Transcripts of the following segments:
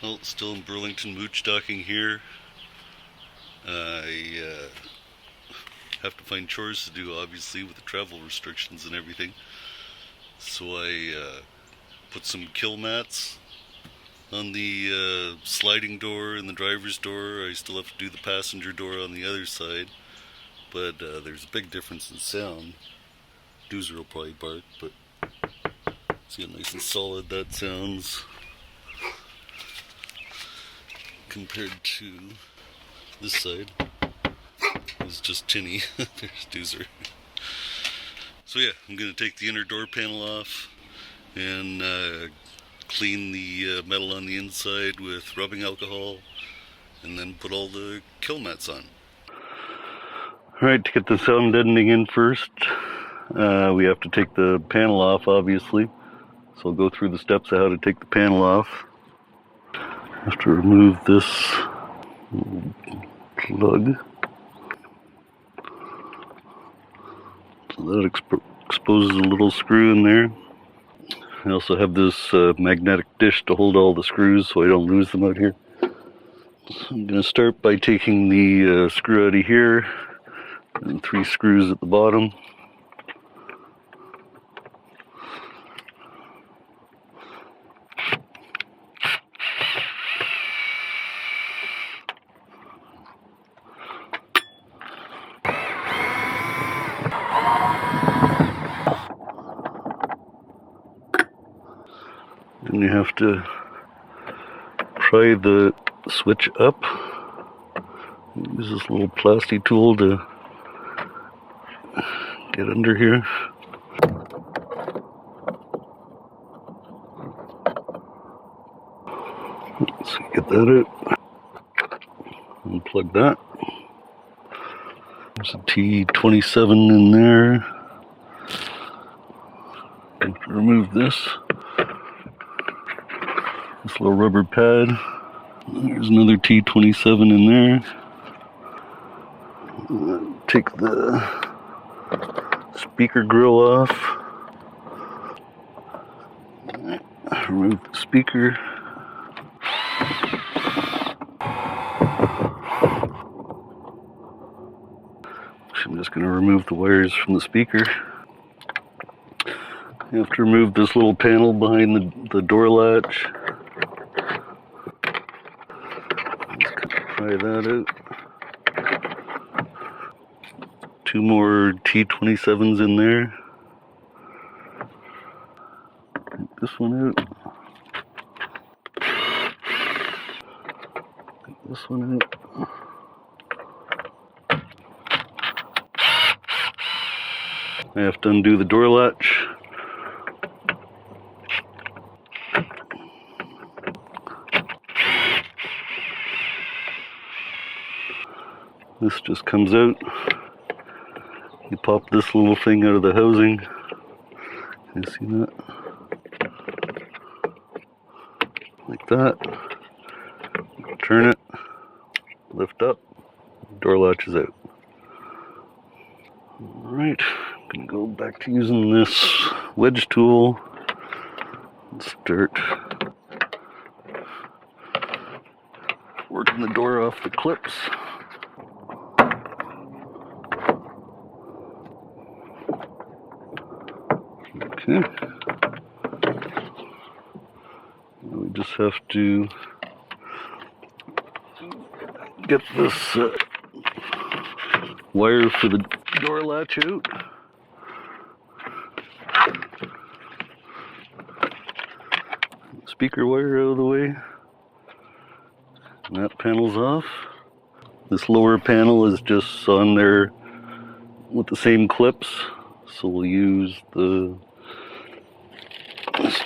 Well, still in Burlington mooch docking here. I have to find chores to do, obviously, with the travel restrictions and everything. So I put some kill mats on the sliding door and the driver's door. I still have to do the passenger door on the other side, but there's a big difference in sound. Doozer will probably bark, but see how nice and solid that sounds compared to this side. It's just tinny. There's Doozer. So yeah, I'm going to take the inner door panel off and clean the metal on the inside with rubbing alcohol and then put all the kill mats on. Alright, to get the sound deadening in first, we have to take the panel off, obviously. So I'll go through the steps of how to take the panel off. I have to remove this plug. So that exposes a little screw in there. I also have this magnetic dish to hold all the screws so I don't lose them out here. So I'm going to start by taking the screw out of here and 3 screws at the bottom. And you have to pry the switch up. Use this little plastic tool to get under here. Let's get that out. Unplug that. There's a T27 in there. I have to remove this little rubber pad. There's another T27 in there. Take the speaker grill off. Remove the speaker. I'm just going to remove the wires from the speaker. You have to remove this little panel behind the door latch. Try that out. 2 more T27s in there. Take this one out. Take this one out. I have to undo the door latch. This just comes out. You pop this little thing out of the housing. Can you see that? Like that. Turn it, lift up, door latch is out. Alright, I'm going to go back to using this wedge tool and start working the door off the clips. Okay. Now we just have to get this wire for the door latch out. Speaker wire out of the way. And that panel's off. This lower panel is just on there with the same clips. So we'll use this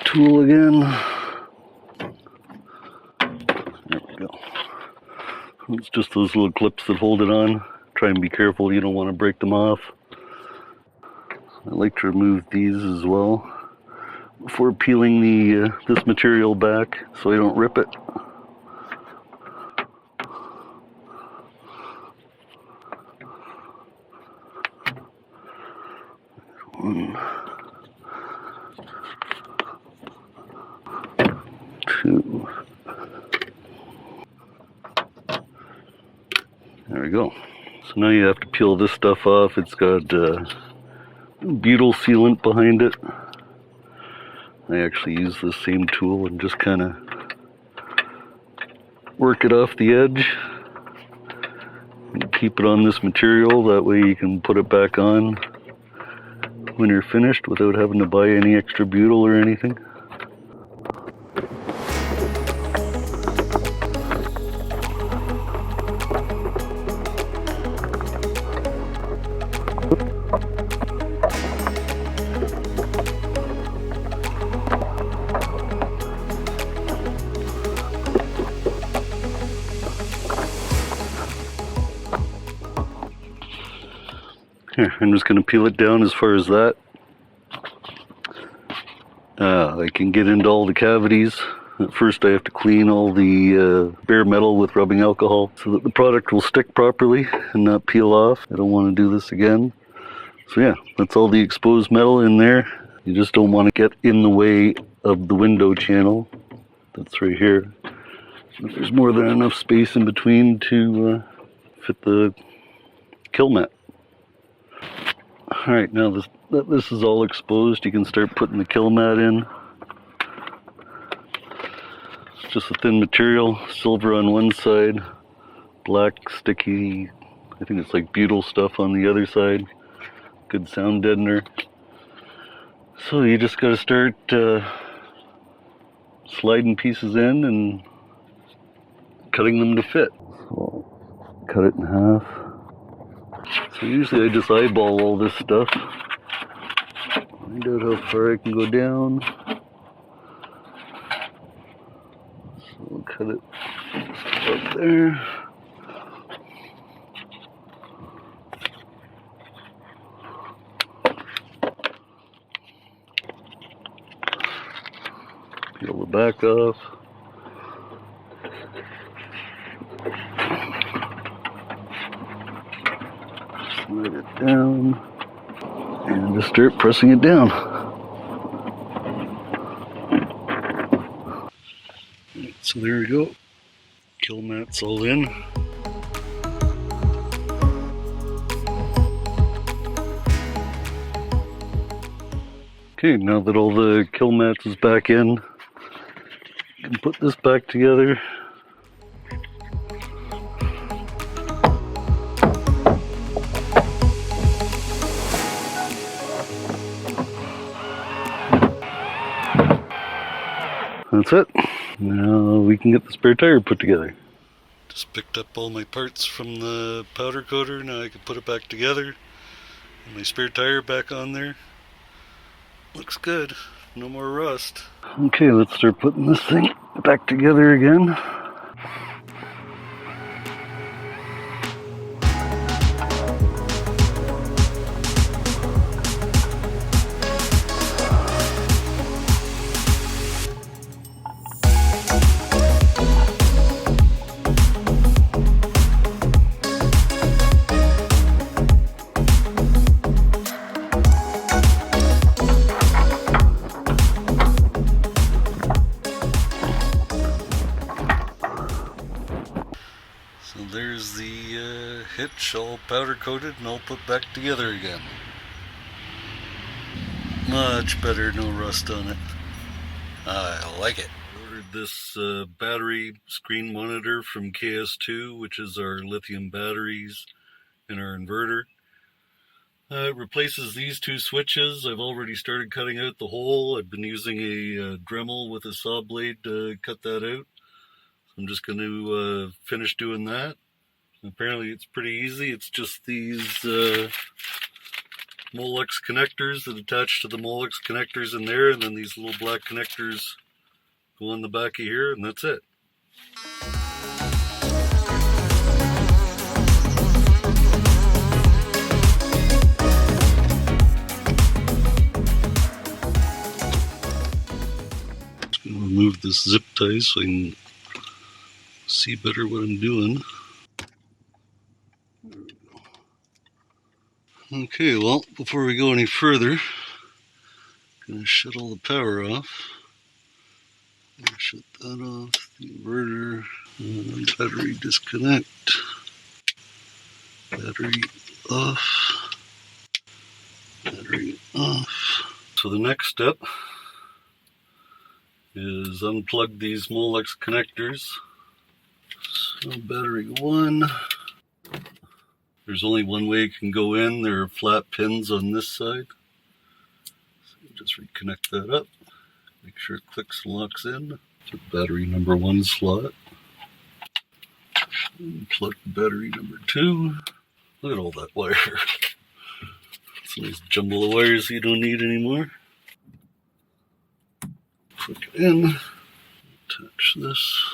tool again. There we go. It's just those little clips that hold it on. Try and be careful, you don't want to break them off. I like to remove these as well before peeling this material back so I don't rip it. One, 2, There we go. So now you have to peel this stuff off. It's got butyl sealant behind it. I actually use this same tool and just kind of work it off the edge. And keep it on this material, that way you can put it back on when you're finished without having to buy any extra butyl or anything. Here, I'm just going to peel it down as far as that. I can get into all the cavities. At first I have to clean all the bare metal with rubbing alcohol so that the product will stick properly and not peel off. I don't want to do this again. So yeah, that's all the exposed metal in there. You just don't want to get in the way of the window channel. That's right here. There's more than enough space in between to fit the kill mat. Alright, now this is all exposed, you can start putting the kill mat in. It's just a thin material, silver on one side, black sticky, I think it's like butyl stuff on the other side. Good sound deadener. So you just gotta start sliding pieces in and cutting them to fit. So I'll cut it in half. So usually I just eyeball all this stuff. Find out how far I can go down. So I'll cut it up there. Peel the back off. Slide it down. And just start pressing it down. So there we go. Kill mat's all in. Okay, now that all the kill mats is back in, you can put this back together. That's it. Now we can get the spare tire put together. Just picked up all my parts from the powder coater. Now I can put it back together. And my spare tire back on there. Looks good. No more rust. Okay, let's start putting this thing back together again. So there's the hitch all powder coated and all put back together again. Much better, no rust on it. I like it. I ordered this battery screen monitor from KS2, which is our lithium batteries in our inverter. It replaces these two switches. I've already started cutting out the hole. I've been using a Dremel with a saw blade to cut that out. I'm just going to finish doing that. Apparently it's pretty easy. It's just these Molex connectors that attach to the Molex connectors in there, and then these little black connectors go on the back of here, and that's it. Just going to remove this zip tie so I can see better what I'm doing. Okay, well, before we go any further, I'm going to shut all the power off. Shut that off, the inverter, and battery disconnect. Battery off. Battery off. So the next step is unplug these Molex connectors. So battery 1. There's only one way it can go in. There are flat pins on this side. So just reconnect that up. Make sure it clicks and locks in. To battery number 1 slot. And plug battery number 2. Look at all that wire. It's a nice jumble of wires you don't need anymore. Plug it in. Attach this.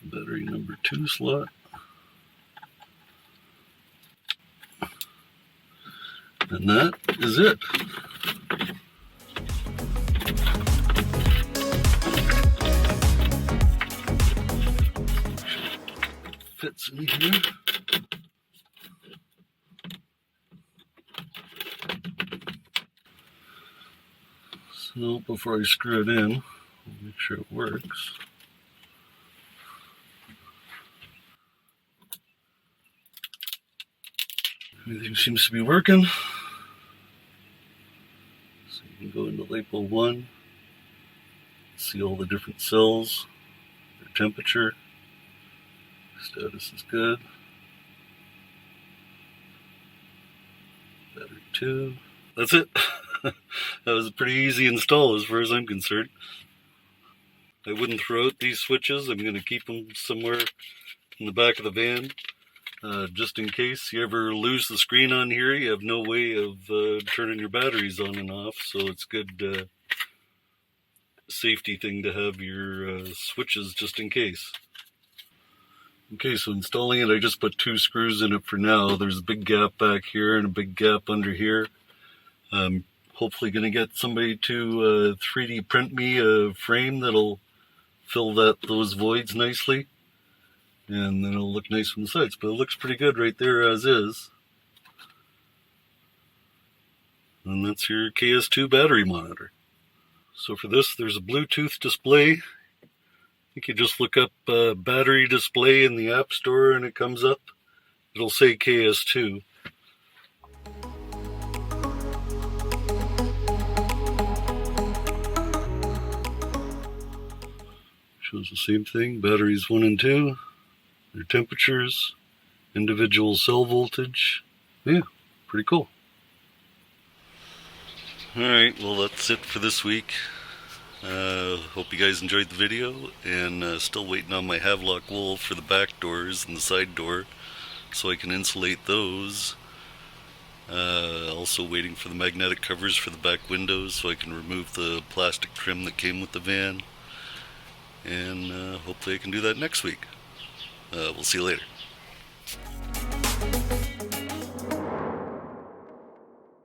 Battery number 2 slot. And that is it. Fits in here. So before I screw it in, I'll make sure it works. Everything seems to be working. So you can go into LiPo 1, see all the different cells, their temperature, status is good. Battery 2. That's it. That was a pretty easy install as far as I'm concerned. I wouldn't throw out these switches. I'm going to keep them somewhere in the back of the van. Just in case you ever lose the screen on here, you have no way of turning your batteries on and off, so it's good safety thing to have your switches just in case. Okay, so installing it, I just put 2 screws in it for now. There's a big gap back here and a big gap under here. I'm hopefully going to get somebody to 3D print me a frame that'll fill those voids nicely. And then it'll look nice on the sides. But it looks pretty good right there as is. And that's your KS2 battery monitor. So for this, there's a Bluetooth display. I think you just look up battery display in the App Store and it comes up. It'll say KS2. Shows the same thing. Batteries 1 and 2. Their temperatures. Individual cell voltage. Yeah, pretty cool. Alright, well that's it for this week. Hope you guys enjoyed the video, and still waiting on my Havelock wool for the back doors and the side door so I can insulate those. Also waiting for the magnetic covers for the back windows so I can remove the plastic trim that came with the van, and hopefully I can do that next week. We'll see you later.